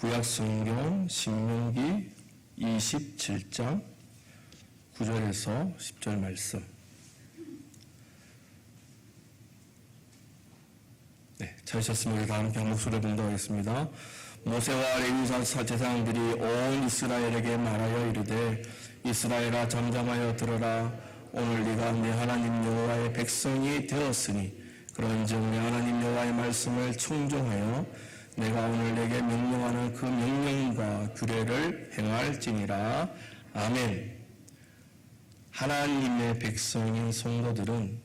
구약성경 신명기 27장 9절에서 10절 말씀. 네, 찾으셨으면 다 함께 한 목소리로 봉독하겠습니다. 모세와 레위사 제사장들이 온 이스라엘에게 말하여 이르되 이스라엘아 잠잠하여 들어라. 오늘 네가 네 하나님 여호와의 백성이 되었으니 그런즉 네 하나님 여호와의 말씀을 청종하여 내가 오늘 내게 명령하는 그 명령과 규례를 행할지니라. 아멘. 하나님의 백성인 성도들은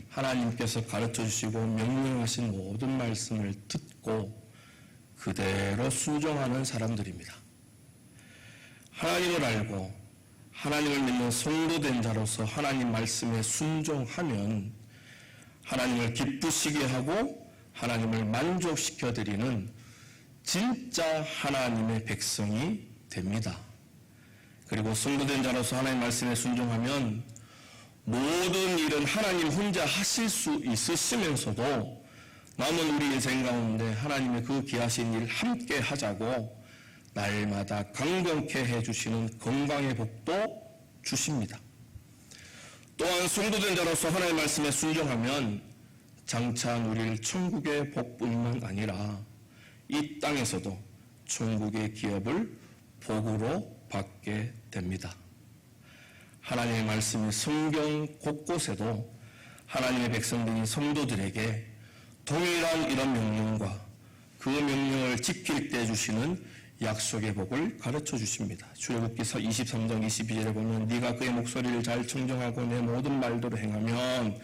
하나님께서 가르쳐 주시고 명령하신 모든 말씀을 듣고 그대로 순종하는 사람들입니다. 하나님을 알고 하나님을 믿는 성도된 자로서 하나님 말씀에 순종하면 하나님을 기쁘시게 하고 하나님을 만족시켜드리는 진짜 하나님의 백성이 됩니다. 그리고 성도된 자로서 하나님 말씀에 순종하면 모든 일은 하나님 혼자 하실 수 있으시면서도 남은 우리 인생 가운데 하나님의 그 귀하신 일 함께 하자고 날마다 강건케 해주시는 건강의 복도 주십니다. 또한 성도된 자로서 하나님의 말씀에 순종하면 장차 누릴 천국의 복뿐만 아니라 이 땅에서도 천국의 기업을 복으로 받게 됩니다. 하나님의 말씀이 성경 곳곳에도 하나님의 백성들인 성도들에게 동일한 이런 명령과 그 명령을 지킬 때 주시는 약속의 복을 가르쳐 주십니다. 출애굽기서 23장 22절에 보면 네가 그의 목소리를 잘 청정하고 내 모든 말대로 행하면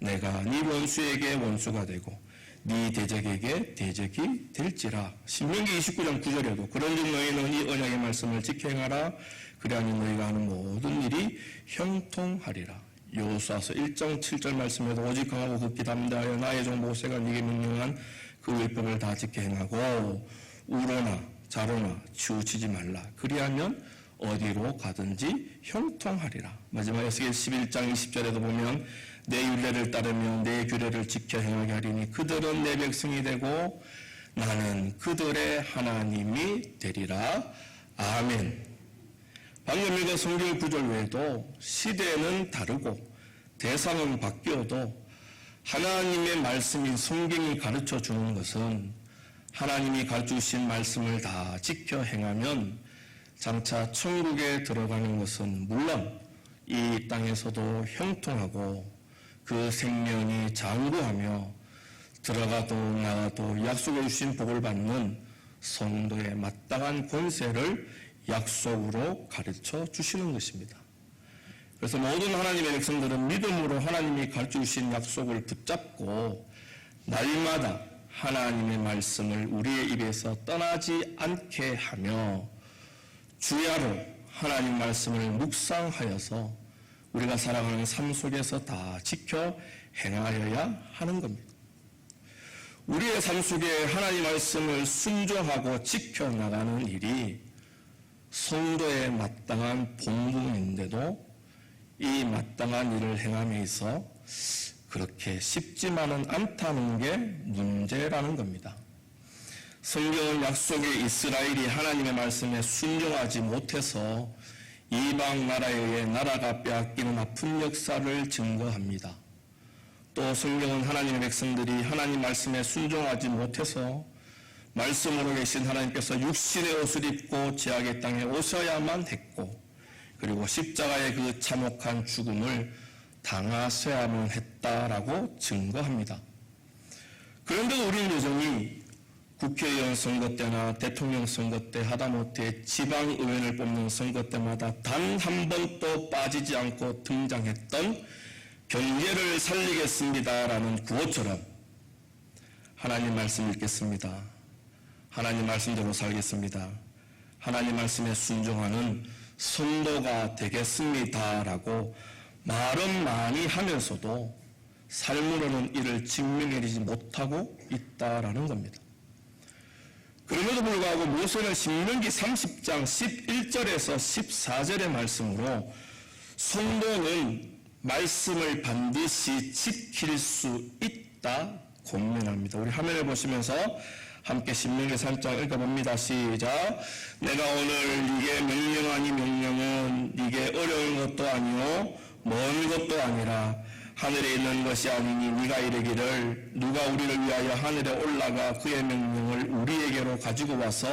내가 네 원수에게 원수가 되고 네 대적에게 대적이 될지라. 신명기 29장 9절에도 그런즉 너희는 이 언약의 말씀을 지켜 행하라. 그리하면 너희가 하는 모든 일이 형통하리라. 여호수아서 1장 7절 말씀에도 오직 강하고 급히 담대하여 나의 종 모세가 네게 명령한 그 율법을 다 지켜 행하고 우로나 자로나 치우치지 말라. 그리하면 어디로 가든지 형통하리라. 마지막 에스겔 11장 20절에도 보면 내 율례를 따르며 내 규례를 지켜 행하게 하리니 그들은 내 백성이 되고 나는 그들의 하나님이 되리라. 아멘. 방금 읽은 성경 구절 외에도 시대는 다르고 대상은 바뀌어도 하나님의 말씀인 성경이 가르쳐 주는 것은 하나님이 가르쳐 주신 말씀을 다 지켜 행하면 장차 천국에 들어가는 것은 물론 이 땅에서도 형통하고 그 생명이 장구하며 들어가도 나가도 약속해 주신 복을 받는 성도의 마땅한 권세를 약속으로 가르쳐 주시는 것입니다. 그래서 모든 하나님의 백성들은 믿음으로 하나님이 가르쳐 주신 약속을 붙잡고 날마다 하나님의 말씀을 우리의 입에서 떠나지 않게 하며 주야로 하나님 말씀을 묵상하여서 우리가 살아가는 삶 속에서 다 지켜 행하여야 하는 겁니다. 우리의 삶 속에 하나님 말씀을 순종하고 지켜나가는 일이 성도의 마땅한 본분인데도 이 마땅한 일을 행함에 있어 그렇게 쉽지만은 않다는 게 문제라는 겁니다. 성경은 약속의 이스라엘이 하나님의 말씀에 순종하지 못해서 이방 나라에 의해 나라가 빼앗기는 아픈 역사를 증거합니다. 또 성경은 하나님의 백성들이 하나님 말씀에 순종하지 못해서 말씀으로 계신 하나님께서 육신의 옷을 입고 죄악의 땅에 오셔야만 했고 그리고 십자가의 그 참혹한 죽음을 당하셔야만 했다라고 증거합니다. 그런데 우리는 여전히 국회의원 선거 때나 대통령 선거 때 하다못해 지방의원을 뽑는 선거 때마다 단 한 번도 빠지지 않고 등장했던 경제를 살리겠습니다라는 구호처럼 하나님 말씀 읽겠습니다. 하나님 말씀대로 살겠습니다. 하나님 말씀에 순종하는 성도가 되겠습니다라고 말은 많이 하면서도 삶으로는 이를 증명해내지 못하고 있다라는 겁니다. 그럼에도 불구하고 모세는 신명기 30장 11절에서 14절의 말씀으로 성도는 말씀을 반드시 지킬 수 있다 권면합니다. 우리 화면을 보시면서 함께 신명기 3장 읽어봅니다. 시작. 내가 오늘 네게 명령하니 명령은 네게 어려운 것도 아니요 먼 것도 아니라 하늘에 있는 것이 아니니 네가 이르기를 누가 우리를 위하여 하늘에 올라가 그의 명령을 우리에게로 가지고 와서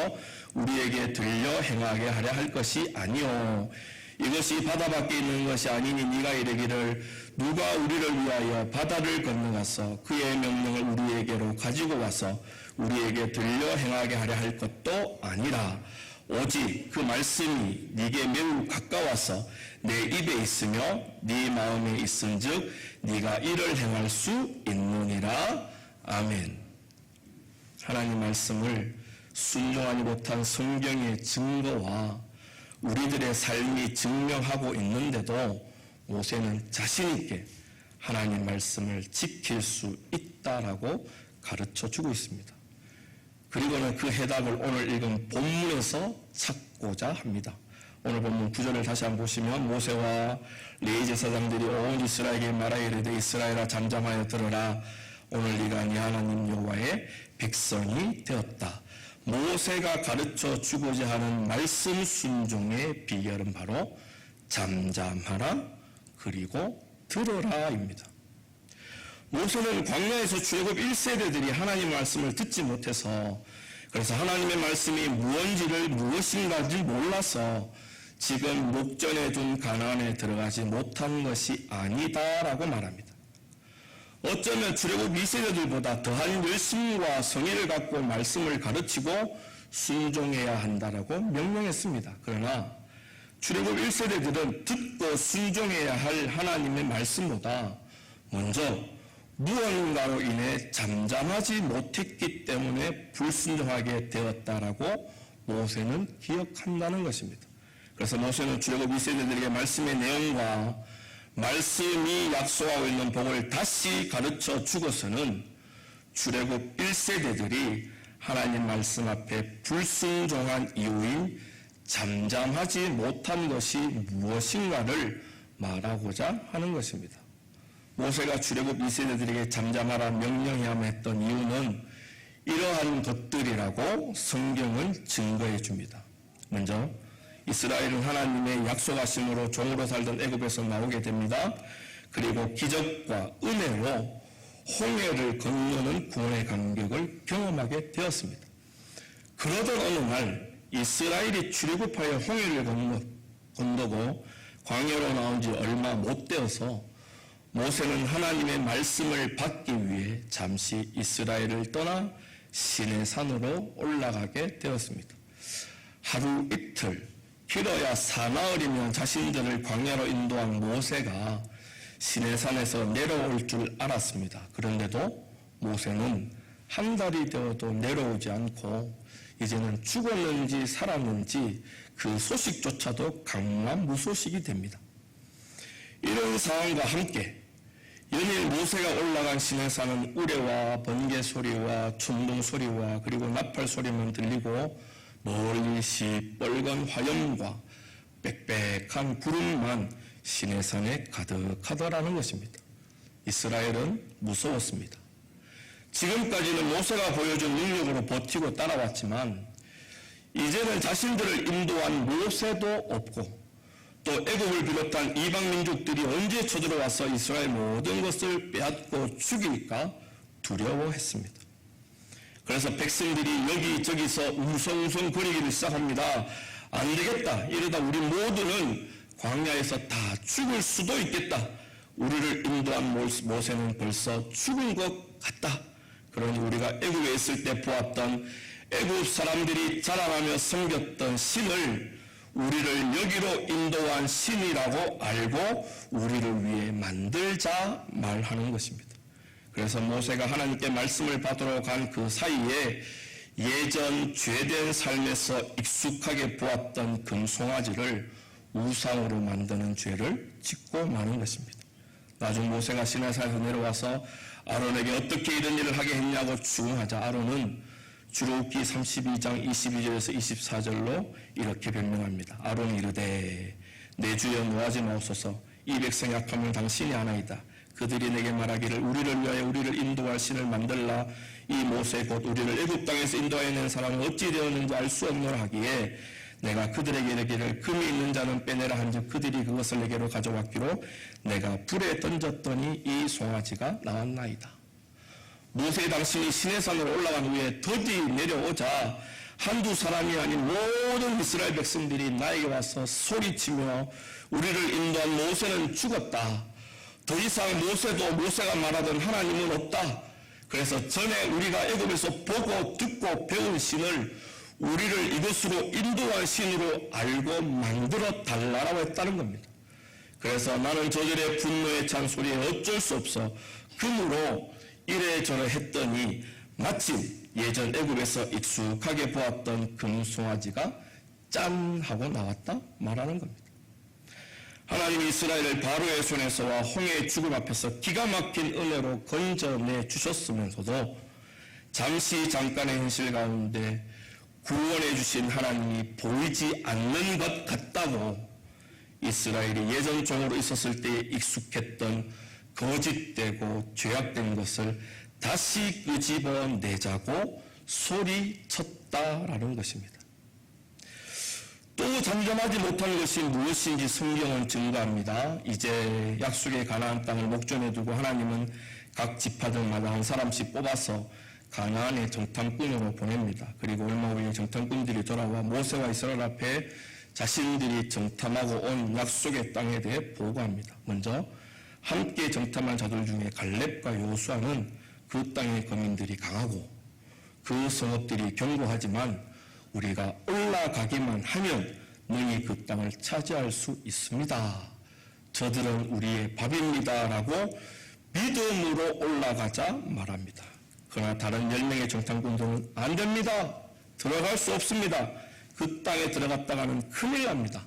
우리에게 들려 행하게 하려 할 것이 아니요 이것이 바다 밖에 있는 것이 아니니 네가 이르기를 누가 우리를 위하여 바다를 건너가서 그의 명령을 우리에게로 가지고 와서 우리에게 들려 행하게 하려 할 것도 아니라 오직 그 말씀이 네게 매우 가까워서 내 입에 있으며 네 마음에 있은즉 네가 이를 행할 수 있느니라. 아멘. 하나님 말씀을 순종하지 못한 성경의 증거와 우리들의 삶이 증명하고 있는데도 모세는 자신 있게 하나님 말씀을 지킬 수 있다라고 가르쳐 주고 있습니다. 그리고는 그 해답을 오늘 읽은 본문에서 찾고자 합니다. 오늘 본문 9절을 다시 한번 보시면 모세와 레위 제사장들이 온 이스라엘에게 말하여 이르되 이스라엘아 잠잠하여 들으라. 오늘 네가 네 하나님 여호와의 백성이 되었다. 모세가 가르쳐 주고자 하는 말씀 순종의 비결은 바로 잠잠하라 그리고 들으라입니다. 모세는 광야에서 출애굽 1세대들이 하나님 말씀을 듣지 못해서 그래서 하나님의 말씀이 무엇인가를 몰라서 지금 목전에 둔 가나안에 들어가지 못한 것이 아니다라고 말합니다. 어쩌면 출애굽 2세대들보다 더한 열심과 성의를 갖고 말씀을 가르치고 순종해야 한다라고 명령했습니다. 그러나 출애굽 1세대들은 듣고 순종해야 할 하나님의 말씀보다 먼저 무언가로 인해 잠잠하지 못했기 때문에 불순종하게 되었다라고 모세는 기억한다는 것입니다. 그래서 모세는 출애굽 2세대들에게 말씀의 내용과 말씀이 약속하고 있는 복을 다시 가르쳐 주고서는 출애굽 1세대들이 하나님 말씀 앞에 불순종한 이유인 잠잠하지 못한 것이 무엇인가를 말하고자 하는 것입니다. 모세가 출애굽 2세대들에게 잠잠하라 명령해야만 했던 이유는 이러한 것들이라고 성경은 증거해 줍니다. 먼저 이스라엘은 하나님의 약속하심으로 종으로 살던 애굽에서 나오게 됩니다. 그리고 기적과 은혜로 홍해를 건너는 구원의 감격을 경험하게 되었습니다. 그러던 어느 날 이스라엘이 출애굽하여 홍해를 건너고 광야로 나온 지 얼마 못 되어서 모세는 하나님의 말씀을 받기 위해 잠시 이스라엘을 떠나 시내산으로 올라가게 되었습니다. 하루 이틀 길어야 사나흘이면 자신들을 광야로 인도한 모세가 시내산에서 내려올 줄 알았습니다. 그런데도 모세는 한 달이 되어도 내려오지 않고 이제는 죽었는지 살았는지 그 소식조차도 강만무소식이 됩니다. 이런 상황과 함께 연일 모세가 올라간 시내산은 우레와 번개 소리와 천둥 소리와 그리고 나팔 소리만 들리고 멀리 시뻘건 화염과 빽빽한 구름만 시내산에 가득하더라는 것입니다. 이스라엘은 무서웠습니다. 지금까지는 모세가 보여준 능력으로 버티고 따라왔지만 이제는 자신들을 인도한 모세도 없고 또 애국을 비롯한 이방 민족들이 언제 쳐들어와서 이스라엘 모든 것을 빼앗고 죽일까 두려워했습니다. 그래서 백성들이 여기저기서 웅성웅성거리기를 시작합니다. 안 되겠다. 이러다 우리 모두는 광야에서 다 죽을 수도 있겠다. 우리를 인도한 모세는 벌써 죽은 것 같다. 그러니 우리가 애국에 있을 때 보았던 애국 사람들이 자랑하며 섬겼던 신을 우리를 여기로 인도한 신이라고 알고 우리를 위해 만들자 말하는 것입니다. 그래서 모세가 하나님께 말씀을 받으러 간 그 사이에 예전 죄된 삶에서 익숙하게 보았던 금송아지를 우상으로 만드는 죄를 짓고 마는 것입니다. 나중 모세가 시내산에서 내려와서 아론에게 어떻게 이런 일을 하게 했냐고 추궁하자 아론은 출애굽기 32장 22절에서 24절로 이렇게 변명합니다. 아론이 이르되 내 주여 노하지 마옵소서 이 백성의 악함을 당신이 아나이다. 그들이 내게 말하기를 우리를 위하여 우리를 인도할 신을 만들라 이 모세 곧 우리를 애굽 땅에서 인도하여 낸 사람은 어찌 되었는지 알 수 없노라 하기에 내가 그들에게 이르기를 금이 있는 자는 빼내라 한즉 그들이 그것을 내게로 가져왔기로 내가 불에 던졌더니 이 송아지가 나왔나이다. 모세 당신이 시내산으로 올라간 후에 더디 내려오자 한두 사람이 아닌 모든 이스라엘 백성들이 나에게 와서 소리치며 우리를 인도한 모세는 죽었다. 더 이상 모세가 말하던 하나님은 없다. 그래서 전에 우리가 애굽에서 보고 듣고 배운 신을 우리를 이곳으로 인도한 신으로 알고 만들어 달라고 했다는 겁니다. 그래서 나는 저들의 분노에 찬 소리에 어쩔 수 없어 금으로 이래저래 했더니 마침 예전 애굽에서 익숙하게 보았던 금송아지가 짠 하고 나왔다 말하는 겁니다. 하나님이 이스라엘을 바로의 손에서와 홍해의 죽음 앞에서 기가 막힌 은혜로 건져내 주셨으면서도 잠깐의 현실 가운데 구원해 주신 하나님이 보이지 않는 것 같다고 이스라엘이 예전 종으로 있었을 때에 익숙했던 거짓되고 죄악된 것을 다시 끄집어내자고 소리쳤다라는 것입니다. 또 잠잠하지 못한 것이 무엇인지 성경은 증거합니다. 이제 약속의 가나안 땅을 목전에 두고 하나님은 각 지파들마다 한 사람씩 뽑아서 가나안의 정탐꾼으로 보냅니다. 그리고 얼마 후에 정탐꾼들이 돌아와 모세와 이스라엘 앞에 자신들이 정탐하고 온 약속의 땅에 대해 보고합니다. 먼저 함께 정탐한 자들 중에 갈렙과 요수아는 그 땅의 거민들이 강하고 그 성읍들이 견고하지만 우리가 올라가기만 하면 너희 그 땅을 차지할 수 있습니다. 저들은 우리의 밥입니다. 라고 믿음으로 올라가자 말합니다. 그러나 다른 10명의 정탐꾼들은 안 됩니다. 들어갈 수 없습니다. 그 땅에 들어갔다가는 큰일 납니다.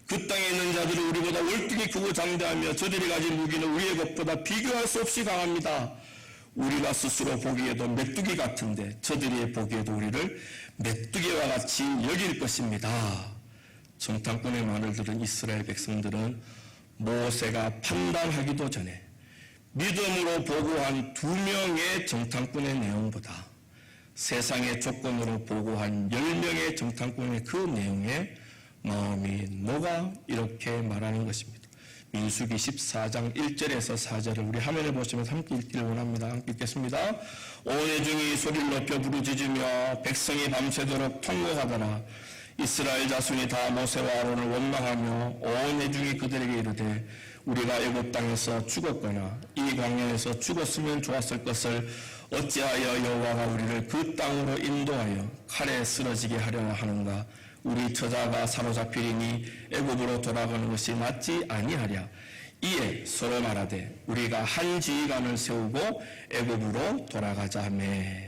그 땅에 있는 자들이 우리보다 월등히 크고 장대하며 저들이 가진 무기는 우리의 것보다 비교할 수 없이 강합니다. 우리가 스스로 보기에도 메뚜기 같은데 저들이 보기에도 우리를 메뚜기와 같이 여길 것입니다. 정탐꾼의 말을 들은 이스라엘 백성들은 모세가 판단하기도 전에 믿음으로 보고한 2명의 정탐꾼의 내용보다 세상의 조건으로 보고한 10명의 정탐꾼의 그 내용에 마음이 녹아 이렇게 말하는 것입니다. 민수기 14장 1절에서 4절을 우리 화면에 보시면 함께 읽기를 원합니다. 함께 읽겠습니다. 온 회중이 소리를 높여 부르짖으며 백성이 밤새도록 통곡하더라. 이스라엘 자손이 다 모세와 아론을 원망하며 온 회중이 그들에게 이르되 우리가 애굽 땅에서 죽었거나 이 광야에서 죽었으면 좋았을 것을 어찌하여 여호와가 우리를 그 땅으로 인도하여 칼에 쓰러지게 하려 하는가. 우리 처자가 사로잡히리니 애굽으로 돌아가는 것이 낫지 아니하랴. 이에 서로 말하되 우리가 한 지휘관을 세우고 애굽으로 돌아가자 하며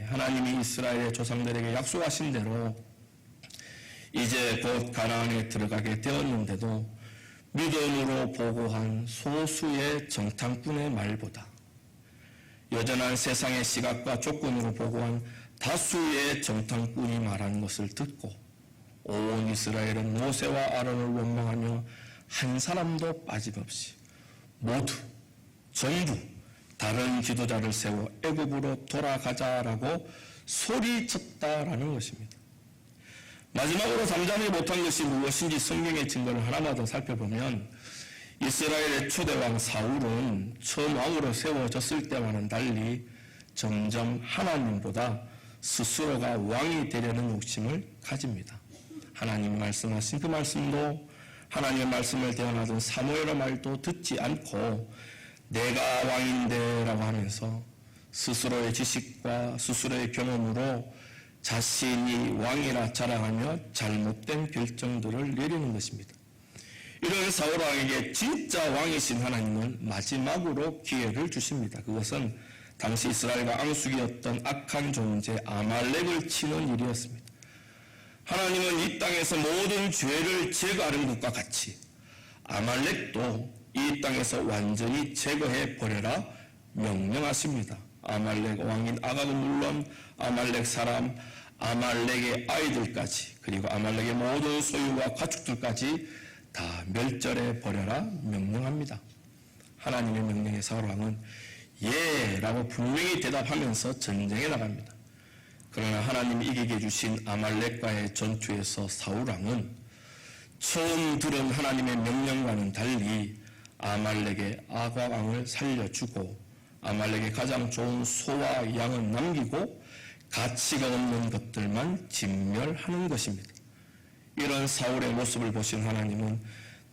하나님이 이스라엘의 조상들에게 약속하신 대로 이제 곧 가나안에 들어가게 되었는데도 믿음으로 보고한 소수의 정탐꾼의 말보다 여전한 세상의 시각과 조건으로 보고한 다수의 정탐꾼이 말하는 것을 듣고 온 이스라엘은 모세와 아론을 원망하며 한 사람도 빠짐없이 모두 전부 다른 지도자를 세워 애굽으로 돌아가자라고 소리쳤다라는 것입니다. 마지막으로 잠잠히 못한 것이 무엇인지 성경의 증거를 하나만 더 살펴보면 이스라엘의 초대왕 사울은 처음 왕으로 세워졌을 때와는 달리 점점 하나님보다 스스로가 왕이 되려는 욕심을 가집니다. 하나님이 말씀하신 그 말씀도 하나님의 말씀을 대언하던 사무엘의 말도 듣지 않고 내가 왕인데 라고 하면서 스스로의 지식과 스스로의 경험으로 자신이 왕이라 자랑하며 잘못된 결정들을 내리는 것입니다. 이런 사울 왕에게 진짜 왕이신 하나님은 마지막으로 기회를 주십니다. 그것은 당시 이스라엘과 앙숙이었던 악한 존재 아말렉을 치는 일이었습니다. 하나님은 이 땅에서 모든 죄를 제거하는 것과 같이 아말렉도 이 땅에서 완전히 제거해 버려라 명령하십니다. 아말렉 왕인 아각은 물론 아말렉 사람, 아말렉의 아이들까지 그리고 아말렉의 모든 소유와 가축들까지 다 멸절해 버려라 명령합니다. 하나님의 명령에 사울 왕은 예 라고 분명히 대답하면서 전쟁에 나갑니다. 그러나 하나님이 이기게 해주신 아말렉과의 전투에서 사울왕은 처음 들은 하나님의 명령과는 달리 아말렉의 아가왕을 살려주고 아말렉의 가장 좋은 소와 양은 남기고 가치가 없는 것들만 진멸하는 것입니다. 이런 사울의 모습을 보신 하나님은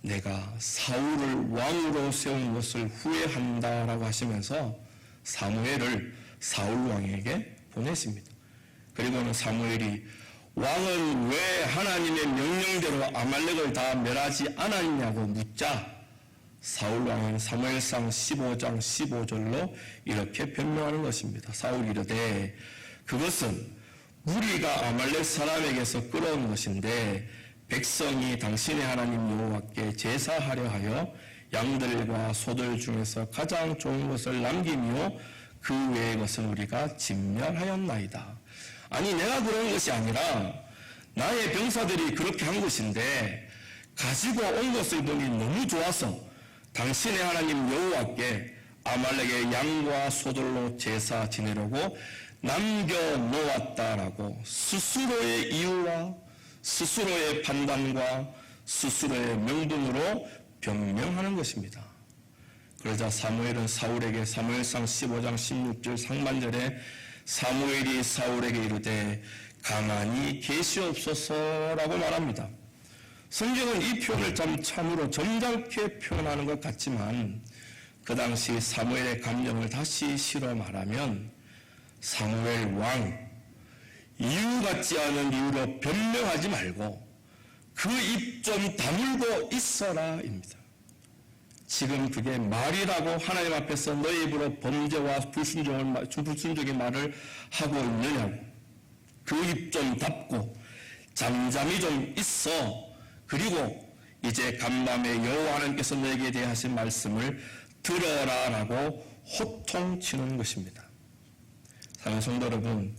내가 사울을 왕으로 세운 것을 후회한다라고 하시면서 사무엘을 사울 왕에게 보내십니다. 그리고는 사무엘이 왕은 왜 하나님의 명령대로 아말렉을 다 멸하지 않았냐고 묻자 사울 왕은 사무엘상 15장 15절로 이렇게 변명하는 것입니다. 사울이 이르되 그것은 무리가 아말렉 사람에게서 끌어온 것인데 백성이 당신의 하나님 여호와께 제사하려 하여 양들과 소들 중에서 가장 좋은 것을 남기며 그 외의 것은 우리가 진멸하였나이다. 아니 내가 그런 것이 아니라 나의 병사들이 그렇게 한 것인데 가지고 온 것을 보니 너무 좋아서 당신의 하나님 여호와께 아말렉의 양과 소들로 제사 지내려고 남겨놓았다라고 스스로의 이유와 스스로의 판단과 스스로의 명분으로 변명하는 것입니다. 그러자 사무엘은 사울에게 사무엘상 15장 16절 상반절에 사무엘이 사울에게 이르되 가만히 계시옵소서라고 말합니다. 성경은 이 표현을 참으로 점잖게 표현하는 것 같지만 그 당시 사무엘의 감정을 다시 실어 말하면 사무엘 왕 이유 같지 않은 이유로 변명하지 말고 그 입 좀 다물고 있어라입니다. 지금 그게 말이라고 하나님 앞에서 너희 입으로 범죄와 불순종의 말을 하고 있느냐고 그 입 좀 닫고 잠잠히 좀 있어. 그리고 이제 간밤에 여호와 하나님께서 너에게 대하신 말씀을 들어라라고 호통치는 것입니다. 사랑하는 성도 여러분,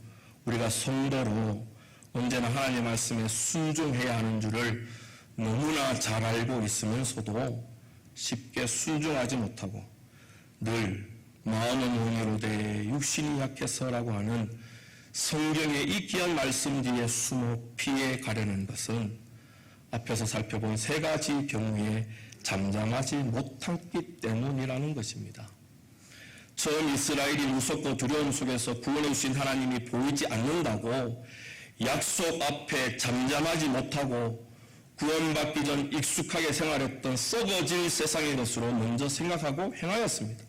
우리가 성도로 언제나 하나님의 말씀에 순종해야 하는 줄을 너무나 잘 알고 있으면서도 쉽게 순종하지 못하고 늘 마음은 온유로되 육신이 약해서라고 하는 성경의 이 귀한 말씀 뒤에 숨어 피해 가려는 것은 앞에서 살펴본 세 가지 경우에 잠잠하지 못했기 때문이라는 것입니다. 처음 이스라엘이 무섭고 두려움 속에서 구원해 주신 하나님이 보이지 않는다고 약속 앞에 잠잠하지 못하고 구원받기 전 익숙하게 생활했던 썩어질 세상의 것으로 먼저 생각하고 행하였습니다.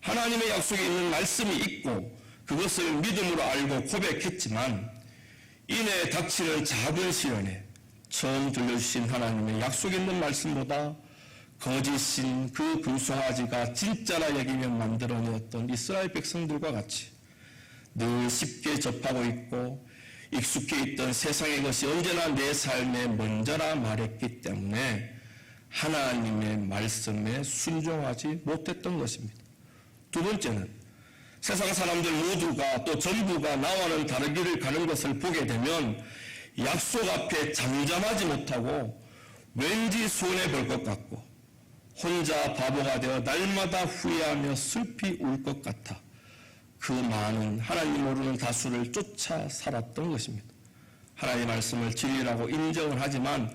하나님의 약속이 있는 말씀이 있고 그것을 믿음으로 알고 고백했지만 이내 닥치는 작은 시련에 처음 들려주신 하나님의 약속 있는 말씀보다 거짓인 그 금송아지가 진짜라 여기며 만들어내었던 이스라엘 백성들과 같이 늘 쉽게 접하고 있고 익숙해 있던 세상의 것이 언제나 내 삶의 먼저라 말했기 때문에 하나님의 말씀에 순종하지 못했던 것입니다. 두 번째는 세상 사람들 모두가 또 전부가 나와는 다르기를 가는 것을 보게 되면 약속 앞에 잠잠하지 못하고 왠지 손해볼 것 같고 혼자 바보가 되어 날마다 후회하며 슬피 울 것 같아 그 많은 하나님 모르는 다수를 쫓아 살았던 것입니다. 하나님의 말씀을 진리라고 인정을 하지만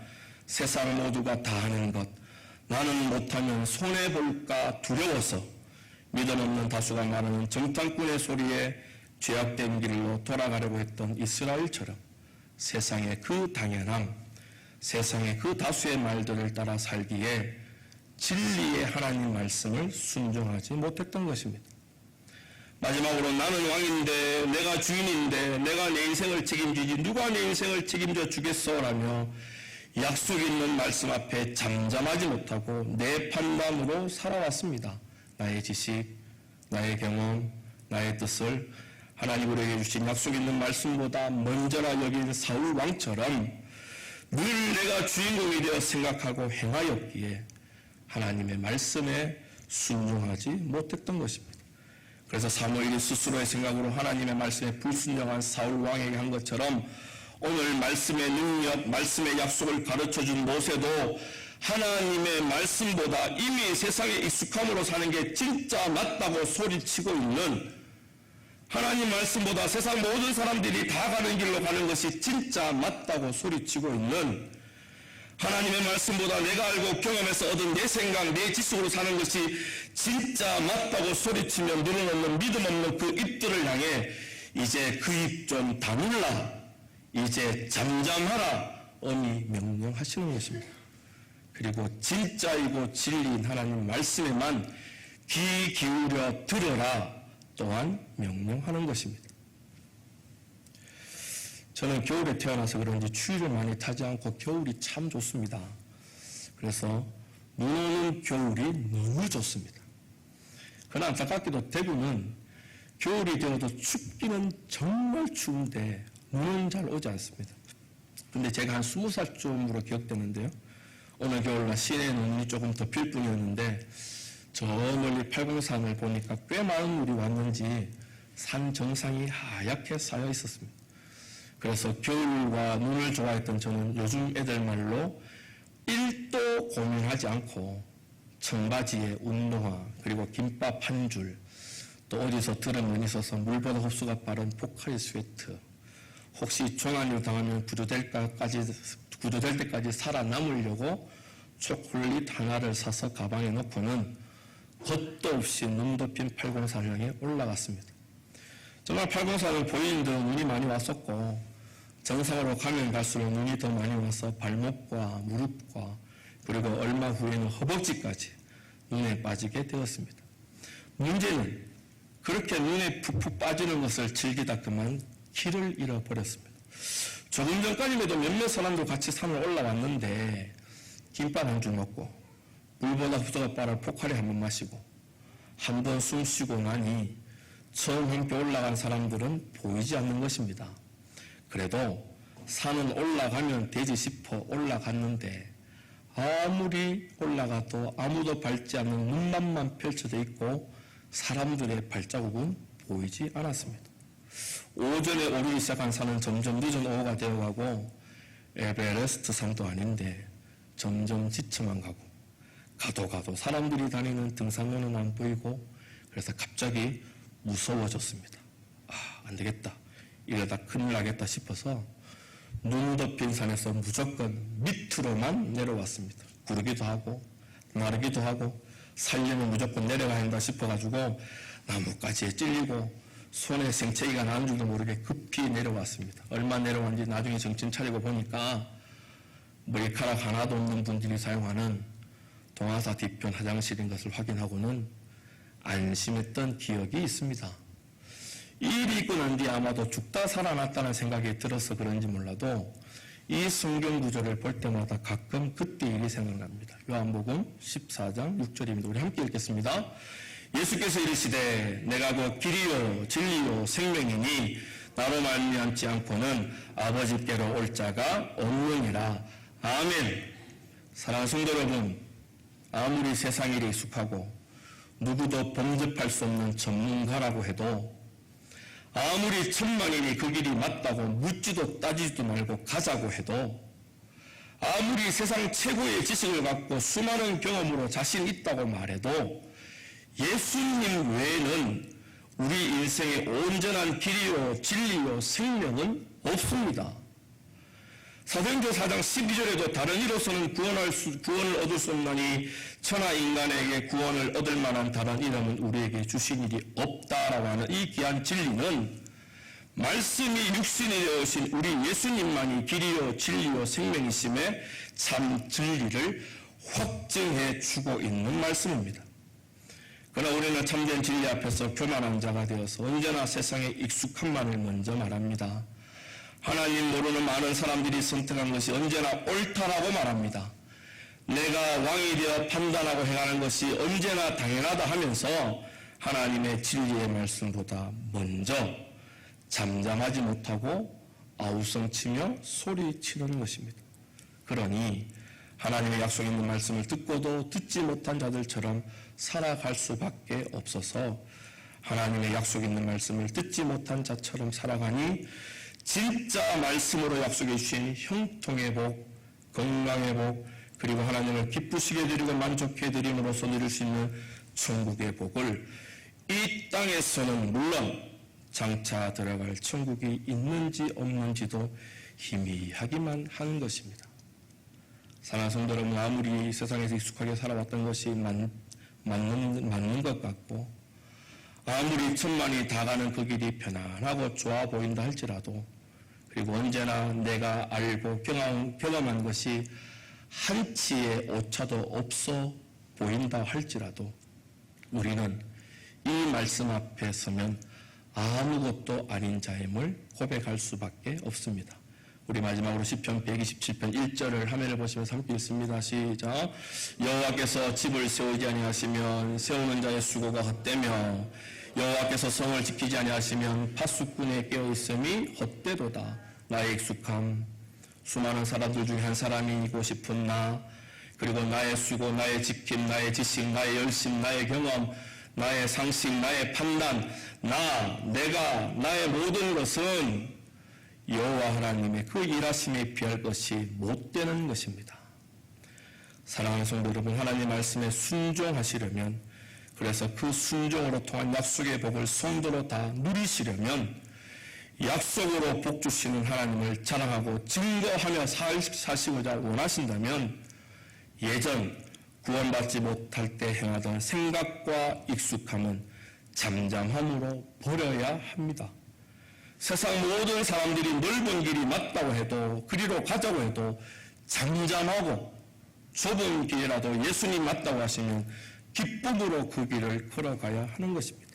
세상 모두가 다 하는 것 나는 못하면 손해볼까 두려워서 믿음 없는 다수가 말하는 정탐꾼의 소리에 죄악된 길로 돌아가려고 했던 이스라엘처럼 세상의 그 당연함, 세상의 그 다수의 말들을 따라 살기에 진리의 하나님 말씀을 순종하지 못했던 것입니다. 마지막으로 나는 왕인데 내가 주인인데 내가 내 인생을 책임지지 누가 내 인생을 책임져 주겠어라며 약속 있는 말씀 앞에 잠잠하지 못하고 내 판단으로 살아왔습니다. 나의 지식, 나의 경험, 나의 뜻을 하나님 우리에게 주신 약속 있는 말씀보다 먼저라 여긴 사울 왕처럼 늘 내가 주인공이 되어 생각하고 행하였기에 하나님의 말씀에 순종하지 못했던 것입니다. 그래서 사무엘이 스스로의 생각으로 하나님의 말씀에 불순종한 사울 왕에게 한 것처럼 오늘 말씀의 능력, 말씀의 약속을 가르쳐준 모세도 하나님의 말씀보다 이미 세상에 익숙함으로 사는 게 진짜 맞다고 소리치고 있는, 하나님 말씀보다 세상 모든 사람들이 다 가는 길로 가는 것이 진짜 맞다고 소리치고 있는, 하나님의 말씀보다 내가 알고 경험해서 얻은 내 생각, 내 지식으로 사는 것이 진짜 맞다고 소리치며 눈을 없는 믿음 없는 그 입들을 향해 이제 그 입 좀 다물라, 이제 잠잠하라 엄히 명령하시는 것입니다. 그리고 진짜이고 진리인 하나님 말씀에만 귀 기울여 들어라 또한 명령하는 것입니다. 저는 겨울에 태어나서 그런지 추위를 많이 타지 않고 겨울이 참 좋습니다. 그래서 눈 오는 겨울이 너무 좋습니다. 그러나 안타깝게도 대구는 겨울이 되어도 춥기는 정말 추운데 눈은 잘 오지 않습니다. 근데 제가 한 20살쯤으로 기억되는데요. 오늘 겨울날 시내에 눈이 조금 더 필 뿐이었는데 저 멀리 팔공산을 보니까 꽤 많은 물이 왔는지 산 정상이 하얗게 쌓여 있었습니다. 그래서 겨울과 눈을 좋아했던 저는 요즘 애들 말로 1도 고민하지 않고 청바지에 운동화 그리고 김밥 한 줄, 또 어디서 들은 눈이 있어서 물보다 흡수가 빠른 포카리 스웨트, 혹시 종아리를 당하면 구조될 때까지 살아남으려고 초콜릿 하나를 사서 가방에 넣고는 겁도 없이 눈 덮인 팔공산을 향해 올라갔습니다. 정말 팔공산은 보이는 듯 눈이 많이 왔었고 정상으로 가면 갈수록 눈이 더 많이 와서 발목과 무릎과 그리고 얼마 후에는 허벅지까지 눈에 빠지게 되었습니다. 문제는 그렇게 눈에 푹푹 빠지는 것을 즐기다 그만 길을 잃어버렸습니다. 조금 전까지만 해도 몇몇 사람들 같이 산을 올라왔는데 김밥 한 줄 먹고 물보다 흡수가 빠른 포카리 한 번 마시고 한 번 숨 쉬고 나니 처음 함께 올라간 사람들은 보이지 않는 것입니다. 그래도 산은 올라가면 되지 싶어 올라갔는데 아무리 올라가도 아무도 밟지 않는 눈만만 펼쳐져 있고 사람들의 발자국은 보이지 않았습니다. 오전에 오르기 시작한 산은 점점 늦은 오후가 되어가고 에베레스트 산도 아닌데 점점 지쳐만 가도 사람들이 다니는 등산로는 안 보이고 그래서 갑자기 무서워졌습니다. 안 되겠다. 이러다 큰일 나겠다 싶어서 눈 덮인 산에서 무조건 밑으로만 내려왔습니다. 구르기도 하고 나르기도 하고 살려면 무조건 내려가야 한다 싶어가지고 나뭇가지에 찔리고 손에 생채기가 나는 줄도 모르게 급히 내려왔습니다. 얼마 내려왔는지 나중에 정신 차리고 보니까 머리카락 하나도 없는 분들이 사용하는 동아사 뒤편 화장실인 것을 확인하고는 안심했던 기억이 있습니다. 이 일이 있고 난 뒤 아마도 죽다 살아났다는 생각이 들어서 그런지 몰라도 이 성경 구절을 볼 때마다 가끔 그때 일이 생각납니다. 요한복음 14장 6절입니다. 우리 함께 읽겠습니다. 예수께서 이르시되 내가 곧 길이요 진리요 생명이니 나로 말미암지 않고는 아버지께로 올 자가 없느니라. 아멘. 사랑하는 성도 여러분, 아무리 세상 일에 익숙하고 누구도 범접할 수 없는 전문가라고 해도 아무리 천만인이 그 길이 맞다고 묻지도 따지지도 말고 가자고 해도 아무리 세상 최고의 지식을 갖고 수많은 경험으로 자신 있다고 말해도 예수님 외에는 우리 인생의 온전한 길이요 진리요 생명은 없습니다. 사도행전 4장 12절에도 다른 이로서는 구원을 얻을 수 없나니 천하 인간에게 구원을 얻을 만한 다른 이름은 우리에게 주신 일이 없다라고 하는 이 귀한 진리는 말씀이 육신이 되어신 우리 예수님만이 길이요 진리요 생명이심에 참 진리를 확증해 주고 있는 말씀입니다. 그러나 우리는 참된 진리 앞에서 교만한 자가 되어서 언제나 세상의 익숙함만을 먼저 말합니다. 하나님 모르는 많은 사람들이 선택한 것이 언제나 옳다라고 말합니다. 내가 왕이 되어 판단하고 행하는 것이 언제나 당연하다 하면서 하나님의 진리의 말씀보다 먼저 잠잠하지 못하고 아우성치며 소리치는 것입니다. 그러니 하나님의 약속 있는 말씀을 듣고도 듣지 못한 자들처럼 살아갈 수밖에 없어서 하나님의 약속 있는 말씀을 듣지 못한 자처럼 살아가니 진짜 말씀으로 약속해 주신 형통의 복, 건강의 복, 그리고 하나님을 기쁘시게 드리고 만족해 드림으로써 누릴 수 있는 천국의 복을 이 땅에서는 물론 장차 들어갈 천국이 있는지 없는지도 희미하기만 하는 것입니다. 사랑하는 성도 여러분, 아무리 세상에서 익숙하게 살아왔던 것이 맞는 것 같고 아무리 천만이 다가는 그 길이 편안하고 좋아 보인다 할지라도, 그리고 언제나 내가 알고 경험한 것이 한치의 오차도 없어 보인다 할지라도 우리는 이 말씀 앞에 서면 아무것도 아닌 자임을 고백할 수밖에 없습니다. 우리 마지막으로 시편 127편 1절을 화면을 보시면서 함께 읽습니다. 시작. 여호와께서 집을 세우지 아니하시면 세우는 자의 수고가 헛되며 여호와께서 성을 지키지 아니하시면 파수꾼에 깨어있음이 헛되도다. 나의 익숙함, 수많은 사람들 중에 한 사람이고 싶은 나, 그리고 나의 수고, 나의 지킴, 나의 지식, 나의 열심, 나의 경험, 나의 상식, 나의 판단, 내가, 나의 모든 것은 여호와 하나님의 그 일하심에 비할 것이 못 되는 것입니다. 사랑하는 성도 여러분, 하나님 말씀에 순종하시려면, 그래서 그 순종으로 통한 약속의 복을 성도로 다 누리시려면 약속으로 복 주시는 하나님을 자랑하고 증거하며 사시고자 원하신다면 예전 구원받지 못할 때 행하던 생각과 익숙함은 잠잠함으로 버려야 합니다. 세상 모든 사람들이 넓은 길이 맞다고 해도, 그리로 가자고 해도 잠잠하고 좁은 길이라도 예수님 맞다고 하시면 기쁨으로 그 길을 걸어가야 하는 것입니다.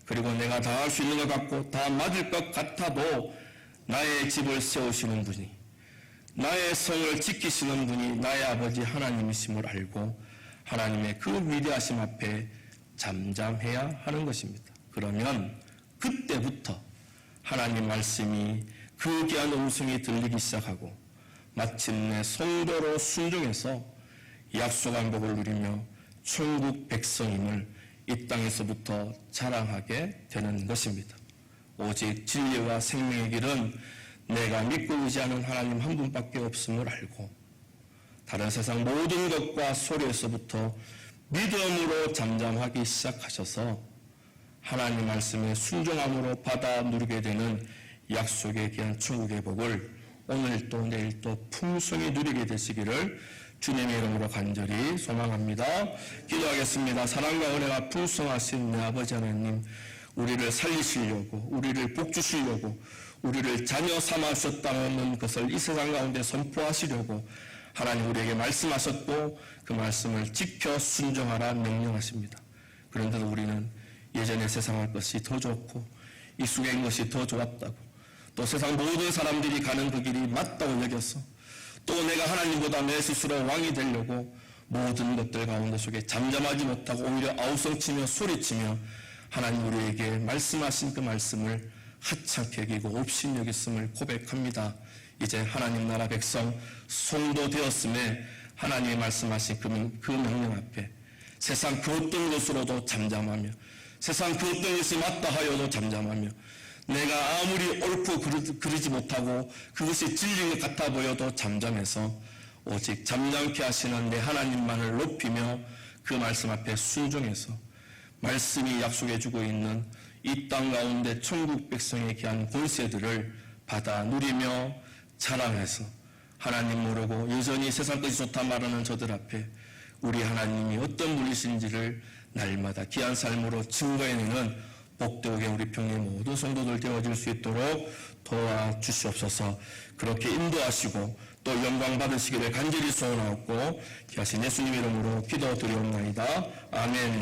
그리고 내가 다 할 수 있는 것 같고 다 맞을 것 같아도 나의 집을 세우시는 분이, 나의 성을 지키시는 분이 나의 아버지 하나님이심을 알고 하나님의 그 위대하심 앞에 잠잠해야 하는 것입니다. 그러면 그때부터 하나님 말씀이 그 귀한 음성이 들리기 시작하고 마침내 성도로 순종해서 약속한 복을 누리며 천국 백성임을 이 땅에서부터 자랑하게 되는 것입니다. 오직 진리와 생명의 길은 내가 믿고 의지하는 하나님 한 분밖에 없음을 알고 다른 세상 모든 것과 소리에서부터 믿음으로 잠잠하기 시작하셔서 하나님 말씀에 순종함으로 받아 누리게 되는 약속의 귀한 천국의 복을 오늘 또 내일 또 풍성히 누리게 되시기를 주님의 이름으로 간절히 소망합니다. 기도하겠습니다. 사랑과 은혜가 풍성하신 내 아버지 하나님, 우리를 살리시려고, 우리를 복주시려고, 우리를 자녀 삼으셨다는 것을 이 세상 가운데 선포하시려고 하나님 우리에게 말씀하셨고 그 말씀을 지켜 순종하라 명령하십니다. 그런데도 우리는 예전에 세상의 것이 더 좋고 익숙한 것이 더 좋았다고, 또 세상 모든 사람들이 가는 그 길이 맞다고 여겼어, 또 내가 하나님보다 내 스스로 왕이 되려고 모든 것들 가운데 속에 잠잠하지 못하고 오히려 아우성치며 소리치며 하나님 우리에게 말씀하신 그 말씀을 하찮게 여기고 없이 여겼음을 고백합니다. 이제 하나님 나라 백성 성도 되었음에 하나님이 말씀하신 그 명령 앞에 세상 그 어떤 것으로도 잠잠하며 세상 그 어떤 것이 맞다 하여도 잠잠하며 내가 아무리 옳고 그르지 못하고 그것이 진리인 것 같아 보여도 잠잠해서 오직 잠잠케 하시는 내 하나님만을 높이며 그 말씀 앞에 순종해서 말씀이 약속해 주고 있는 이 땅 가운데 천국 백성의 귀한 권세들을 받아 누리며 자랑해서 하나님 모르고 여전히 세상 것이 좋다 말하는 저들 앞에 우리 하나님이 어떤 분이신지를 날마다 귀한 삶으로 증거해내는 복되게 우리 평의 모든 성도들 되어질 수 있도록 도와주시옵소서. 그렇게 인도하시고 또 영광 받으시기를 간절히 소원하옵고 귀하신 예수님 이름으로 기도드리옵나이다. 아멘.